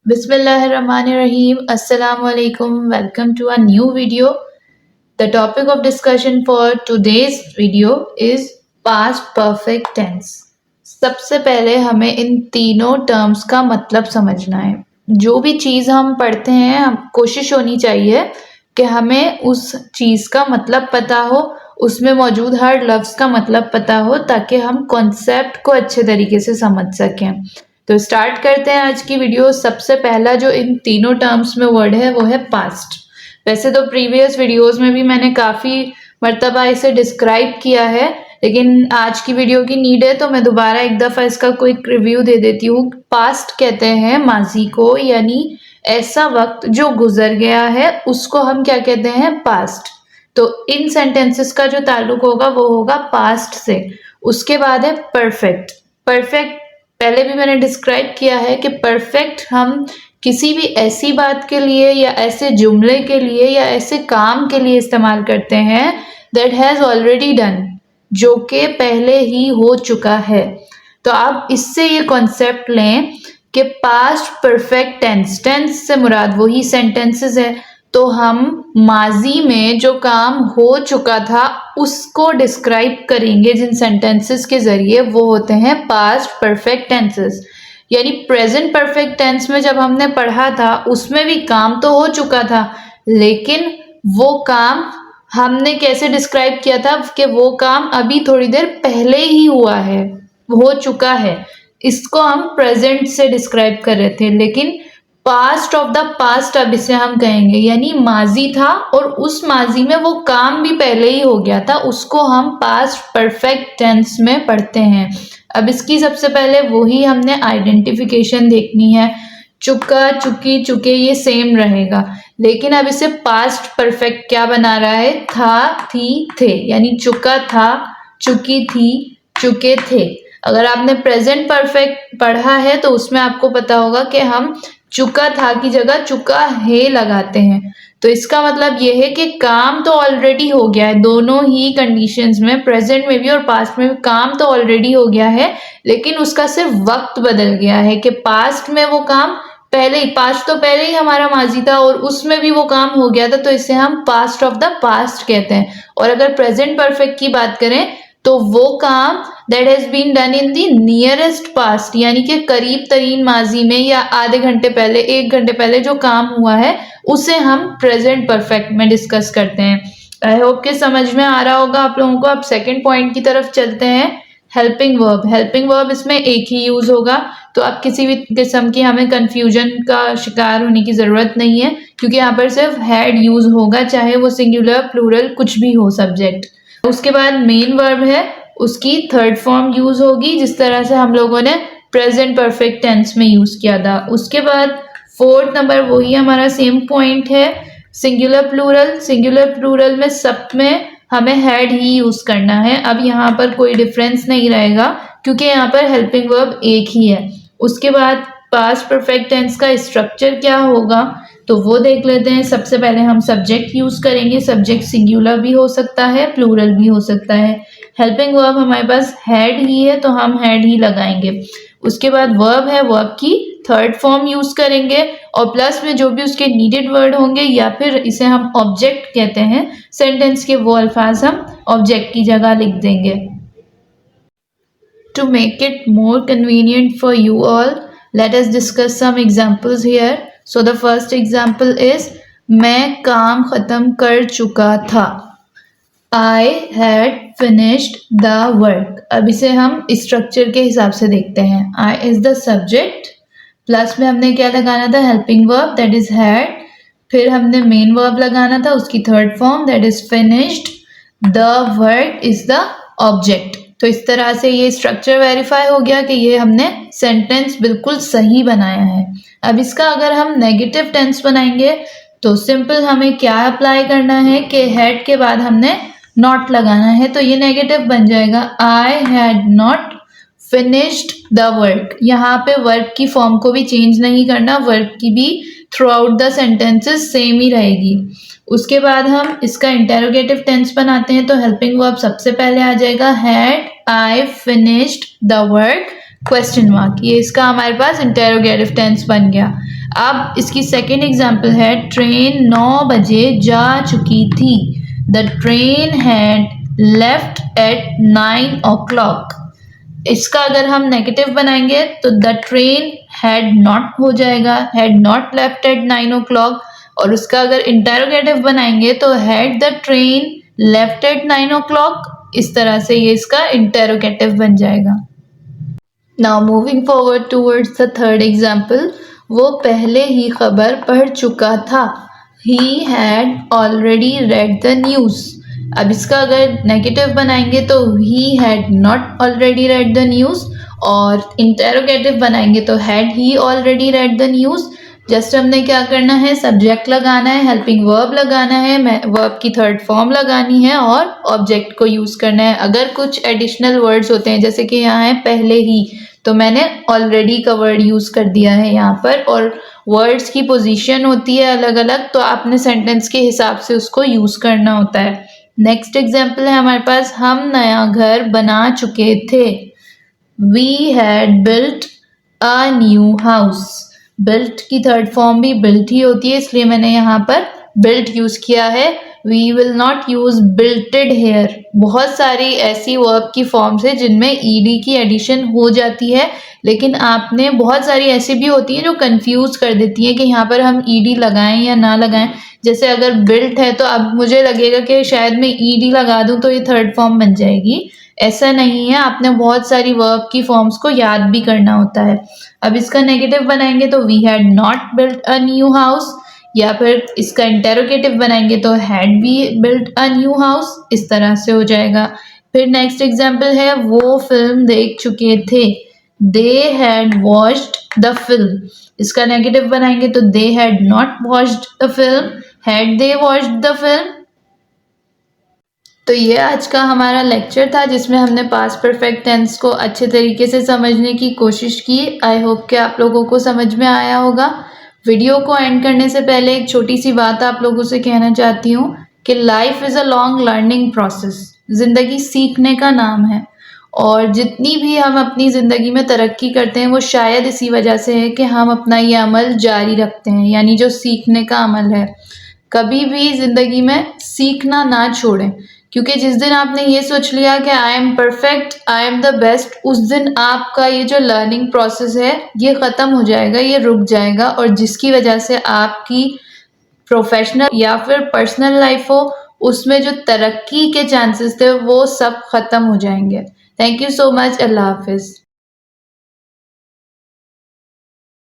Bismillahirrahmanirrahim. Assalamu alaikum. Welcome to a new video. The topic of discussion for today's video is past perfect tense. सबसे पहले हमें इन तीनों terms का मतलब समझना है। जो भी चीज़ हम पढ़ते हैं, कोशिश होनी चाहिए कि हमें उस चीज़ का मतलब पता हो, उसमें मौजूद हर लफ्ज़ का मतलब पता हो, ताकि हम कॉन्सेप्ट को अच्छे तरीके से समझ सकें। तो स्टार्ट करते हैं आज की वीडियो। सबसे पहला जो इन तीनों टर्म्स में वर्ड है वो है पास्ट। वैसे तो प्रीवियस वीडियोस में भी मैंने काफ़ी मर्तबा इसे डिस्क्राइब किया है, लेकिन आज की वीडियो की नीड है तो मैं दोबारा एक दफ़ा इसका क्विक रिव्यू दे देती हूँ। पास्ट कहते हैं माजी को, यानी ऐसा वक्त जो गुजर गया है उसको हम क्या कहते हैं, पास्ट। तो इन सेंटेंसेस का जो ताल्लुक होगा वो होगा पास्ट से। उसके बाद है परफेक्ट। परफेक्ट पहले भी मैंने डिस्क्राइब किया है कि परफेक्ट हम किसी भी ऐसी बात के लिए या ऐसे जुमले के लिए या ऐसे काम के लिए इस्तेमाल करते हैं दैट हैज़ ऑलरेडी डन, जो कि पहले ही हो चुका है। तो आप इससे ये कॉन्सेप्ट लें कि पास्ट परफेक्ट टेंस, टेंस से मुराद वही सेंटेंसेस है। तो हम माजी में जो काम हो चुका था उसको डिस्क्राइब करेंगे जिन सेंटेंसेस के ज़रिए, वो होते हैं पास्ट परफेक्ट टेंसेस। यानी प्रेजेंट परफेक्ट टेंस में जब हमने पढ़ा था उसमें भी काम तो हो चुका था, लेकिन वो काम हमने कैसे डिस्क्राइब किया था कि वो काम अभी थोड़ी देर पहले ही हुआ है, हो चुका है। इसको हम प्रेजेंट से डिस्क्राइब कर रहे थे, लेकिन पास्ट ऑफ द पास्ट अब इसे हम कहेंगे, यानी माजी था और उस माजी में वो काम भी पहले ही हो गया था, उसको हम पास्ट परफेक्ट टेंस में पढ़ते हैं। अब इसकी सबसे पहले वही हमने आइडेंटिफिकेशन देखनी है। चुका, चुकी, चुके ये सेम रहेगा, लेकिन अब इसे पास्ट परफेक्ट क्या बना रहा है, था, थी, थे। यानी चुका था, चुकी थी, चुके थे। अगर आपने प्रेजेंट परफेक्ट पढ़ा है तो उसमें आपको पता होगा कि हम चुका था की जगह चुका है लगाते हैं। तो इसका मतलब ये है कि काम तो ऑलरेडी हो गया है, दोनों ही कंडीशंस में, प्रेजेंट में भी और पास्ट में भी काम तो ऑलरेडी हो गया है, लेकिन उसका सिर्फ वक्त बदल गया है कि पास्ट में वो काम पहले ही, पास्ट तो पहले ही हमारा माजी था और उसमें भी वो काम हो गया था, तो इसे हम पास्ट ऑफ द पास्ट कहते हैं। और अगर प्रेजेंट परफेक्ट की बात करें तो वो काम that has been done in the nearest past, यानी कि करीब तरीन माजी में या आधे घंटे पहले, 1 घंटे पहले जो काम हुआ है उसे हम प्रेजेंट परफेक्ट में डिस्कस करते हैं। आई होप कि समझ में आ रहा होगा आप लोगों को। अब सेकेंड पॉइंट की तरफ चलते हैं, हेल्पिंग वर्ब। हेल्पिंग वर्ब इसमें एक ही यूज होगा, तो आप किसी भी किस्म की हमें कंफ्यूजन का शिकार होने की ज़रूरत नहीं है, क्योंकि यहाँ पर सिर्फ हैड यूज होगा, चाहे वो सिंगुलर प्लूरल कुछ भी हो सब्जेक्ट। उसके बाद मेन वर्ब है, उसकी थर्ड फॉर्म यूज होगी, जिस तरह से हम लोगों ने प्रेजेंट परफेक्ट टेंस में यूज किया था। उसके बाद फोर्थ नंबर वही हमारा सेम पॉइंट है, सिंगुलर प्लूरल। सिंगुलर प्लूरल में सब में हमें हैड ही यूज करना है। अब यहाँ पर कोई डिफरेंस नहीं रहेगा, क्योंकि यहाँ पर हेल्पिंग वर्ब एक ही है। उसके बाद पास्ट परफेक्ट टेंस का स्ट्रक्चर क्या होगा तो वो देख लेते हैं। सबसे पहले हम सब्जेक्ट यूज करेंगे। सब्जेक्ट सिंगुलर भी हो सकता है, प्लूरल भी हो सकता है। हेल्पिंग वर्ब हमारे पास हैड ही है, तो हम हैड ही लगाएंगे। उसके बाद वर्ब है, वर्ब की थर्ड फॉर्म यूज करेंगे और प्लस में जो भी उसके नीडेड वर्ड होंगे, या फिर इसे हम ऑब्जेक्ट कहते हैं, सेंटेंस के वो अल्फाज हम ऑब्जेक्ट की जगह लिख देंगे। To make it more convenient for you all, let us discuss some examples here. So the first example is मैं काम खत्म कर चुका था। I had finished the work। अब इसे हम स्ट्रक्चर के हिसाब से देखते हैं। I is the subject, plus में हमने क्या लगाना था, helping verb that is had, फिर हमने मेन वर्ब लगाना था, उसकी third form that is finished, the work is the object. तो इस तरह से ये स्ट्रक्चर वेरीफाई हो गया कि ये हमने सेंटेंस बिल्कुल सही बनाया है। अब इसका अगर हम नेगेटिव टेंस बनाएंगे तो सिंपल हमें क्या अप्लाई करना है कि हैड के बाद हमने नॉट लगाना है, तो ये नेगेटिव बन जाएगा, I had not finished the work. यहाँ पे वर्क की फॉर्म को भी चेंज नहीं करना, वर्क की भी throughout the sentences same ही रहेगी। उसके बाद हम इसका इंटेरोगेटिव टेंस बनाते हैं, तो हेल्पिंग वर्ब सबसे पहले आ जाएगा, had I finished the work, question mark, ये इसका हमारे पास इंटेरोगेटिव टेंस बन गया। अब इसकी सेकेंड एग्जाम्पल है, ट्रेन 9 बजे जा चुकी थी। The train had left eight 9 o'clock। इसका अगर हम नेगेटिव बनाएंगे तो द ट्रेन हैड नॉट हो जाएगा, had not left eight 9 o'clock। और उसका अगर इंटेरोगेटिव बनाएंगे तो had the train left eight 9 o'clock। इस तरह से ये इसका इंटेरोगेटिव बन जाएगा। Now moving forward towards the third example, वो पहले ही खबर पढ़ चुका था। He had already read the news. अब इसका अगर नेगेटिव बनाएंगे तो he had not already read the news, और इंटेरोगेटिव बनाएंगे तो had he already read the news. Just हमने क्या करना है, सब्जेक्ट लगाना है, हेल्पिंग वर्ब लगाना है, वर्ब की थर्ड फॉर्म लगानी है और ऑब्जेक्ट को यूज़ करना है। अगर कुछ एडिशनल वर्ड्स होते हैं, जैसे कि यहाँ है पहले ही, तो मैंने ऑलरेडी का वर्ड यूज़ कर दिया है यहाँ पर, और वर्ड्स की पोजीशन होती है अलग अलग, तो आपने सेंटेंस के हिसाब से उसको यूज़ करना होता है। नेक्स्ट एग्जाम्पल है हमारे पास, हम नया घर बना चुके थे। We had built a new house. Built की थर्ड फॉर्म भी बिल्ट ही होती है, इसलिए मैंने यहाँ पर बिल्ट यूज़ किया है। We will not use builted here. बहुत सारी ऐसी वर्ब की फॉर्म्स है जिनमें ईडी की एडिशन हो जाती है, लेकिन आपने बहुत सारी ऐसी भी होती है जो कंफ्यूज कर देती है कि यहाँ पर हम ईडी लगाएं या ना लगाएं। जैसे अगर बिल्ट है तो अब मुझे लगेगा कि शायद मैं ईडी लगा दूं तो ये थर्ड फॉर्म बन जाएगी। ऐसा नहीं है, आपने बहुत सारी वर्ब की फॉर्म्स को याद भी करना होता है। अब इसका नेगेटिव बनाएंगे तो we had not built a new house, या फिर इसका इंटेरोगेटिव बनाएंगे तो had we built a new house. इस तरह से हो जाएगा। फिर नेक्स्ट एग्जाम्पल है, वो फिल्म देख चुके थे। They had watched the film. इसका नेगेटिव बनाएंगे तो they had not watched the film, had they watched the film. तो ये आज का हमारा लेक्चर था जिसमें हमने पास्ट परफेक्ट टेंस को अच्छे तरीके से समझने की कोशिश की। आई होप कि आप लोगों को समझ में आया होगा। वीडियो को एंड करने से पहले एक छोटी सी बात आप लोगों से कहना चाहती हूँ कि life is a long learning process. ज़िंदगी सीखने का नाम है, और जितनी भी हम अपनी ज़िंदगी में तरक्की करते हैं वो शायद इसी वजह से है कि हम अपना ये अमल जारी रखते हैं, यानी जो सीखने का अमल है। कभी भी ज़िंदगी में सीखना ना छोड़ें, क्योंकि जिस दिन आपने ये सोच लिया कि I am perfect, I am the best, उस दिन आपका ये जो लर्निंग प्रोसेस है ये ख़त्म हो जाएगा, ये रुक जाएगा, और जिसकी वजह से आपकी प्रोफेशनल या फिर पर्सनल लाइफ हो उसमें जो तरक्की के चांसेस थे वो सब ख़त्म हो जाएंगे। Thank you so much. अल्लाह हाफिज़।